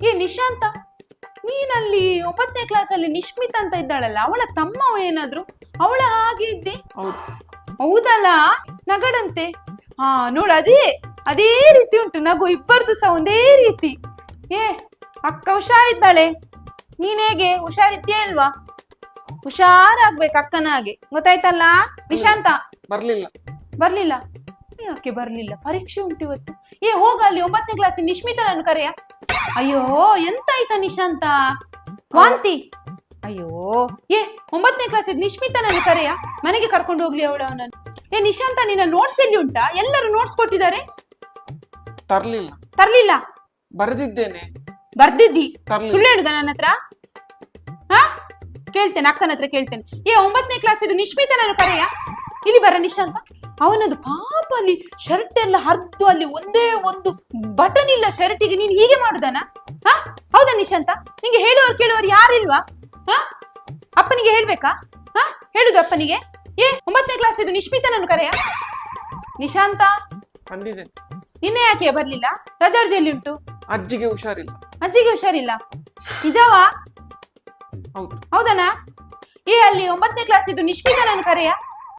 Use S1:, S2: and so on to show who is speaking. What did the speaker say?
S1: ಏ ನಿಶಾಂತ, ನೀನಲ್ಲಿ 9ನೇ ಕ್ಲಾಸಲ್ಲಿ ನಿಶ್ಮಿತ ಅಂತ ಇದ್ದಾಳಲ್ಲ, ಅವಳ ತಮ್ಮವ ಏನಾದ್ರು? ಅವಳ ಹಾಗೆ ಇದ್ದೆ.
S2: ಹೌದು.
S1: ಹೌದಲ್ಲ, ನಗಡಂತೆ. ಹಾ ನೋಡು, ಅದೇ ರೀತಿ ಉಂಟು ನಗು, ಇಬ್ಬರದು ಸಹ ಒಂದೇ ರೀತಿ. ಏ ಅಕ್ಕ ಹುಷಾರಿದ್ದಾಳೆ, ನೀನ್ ಹೇಗೆ ಹುಷಾರಿದ್ಯಾ ಇಲ್ವಾ? ಹುಷಾರಾಗ್ಬೇಕು ಅಕ್ಕನ ಹಾಗೆ, ಗೊತ್ತಾಯ್ತಲ್ಲ ನಿಶಾಂತ? ಬರ್ಲಿಲ್ಲ? ಯಾಕೆ ಬರ್ಲಿಲ್ಲ? ಪರೀಕ್ಷೆ ಉಂಟು ಇವತ್ತು. ಏ ಹೋಗ ಅಲ್ಲಿ 9ನೇ ಕ್ಲಾಸ್ ನಿಶ್ಮಿತಳನ್ನು ಕರೆಯ. ಅಯ್ಯೋ ಎಂತಾಯ್ತಾ ನಿಶಾಂತ? ವಾಂತಿ? ಅಯ್ಯೋ ಏ 9ನೇ ಕ್ಲಾಸ್ ನಿಶ್ಮಿತನನ್ನು ಕರೆಯ, ಮನೆಗೆ ಕರ್ಕೊಂಡು ಹೋಗ್ಲಿ ಅವನನ್ನು. ಏ ನಿಶಾಂತ, ನಿನ್ನ ನೋಟ್ಸ್ ಎಲ್ಲಿ ಉಂಟಾ? ಎಲ್ಲರೂ ನೋಟ್ಸ್ ಕೊಟ್ಟಿದ್ದಾರೆ. ತರ್ಲಿಲ್ಲ?
S2: ಬರೆದಿದ್ದೇನೆ.
S1: ಬರ್ದಿದ್ದಿ? ಸುಳ್ಳು ಹೇಳುದ ನನ್ನ ಹತ್ರ? ಹಾ ಕೇಳ್ತೇನೆ, ಅಕ್ಕನ ಹತ್ರ ಕೇಳ್ತೇನೆ. ಏ 9ನೇ ಕ್ಲಾಸ್ ನಿಶ್ಮಿತನನ್ನು ಕರೆಯ, ಇಲ್ಲಿ ಬರ ನಿಶಾಂತ. ಅವನದು ಪಾಪ ಅಲ್ಲಿ ಶರ್ಟ್ ಎಲ್ಲ ಹರಿದು, ಅಲ್ಲಿ ಒಂದೇ ಒಂದು ಬಟನ್ ಇಲ್ಲ ಶರ್ಟಿಗೆ. ನೀನ್ ಹೀಗೆ ಮಾಡುದನ? ಹಾ ಹೌದಾ ನಿಶಾಂತ? ನಿಂಗೆ ಹೇಳುವವರು ಕೇಳುವವರು ಯಾರಿಲ್ವಾ? ಹಾ ಅಪ್ಪನಿಗೆ ಹೇಳ್ಬೇಕಾ? ಹಾ ಹೇಳುದು ಅಪ್ಪನಿಗೆ. ಏ 9ನೇ ಕ್ಲಾಸ್ ನಿಶ್ಮಿತನನ್ನು ಕರೆಯ. ನಿಶಾಂತ ನಿನ್ನೆ ಯಾಕೆ ಬರ್ಲಿಲ್ಲ? ರಜಾರ್ಜೆಯಲ್ಲಿ ಉಂಟು.
S2: ಅಜ್ಜಿಗೆ ಹುಷಾರಿಲ್ಲ.
S1: ನಿಜವಾ? ಹೌದನಾ? ಏ ಅಲ್ಲಿ 9ನೇ ಕ್ಲಾಸ್ ನಿಶ್ಮಿತನನ್ನು ಕರೆಯ.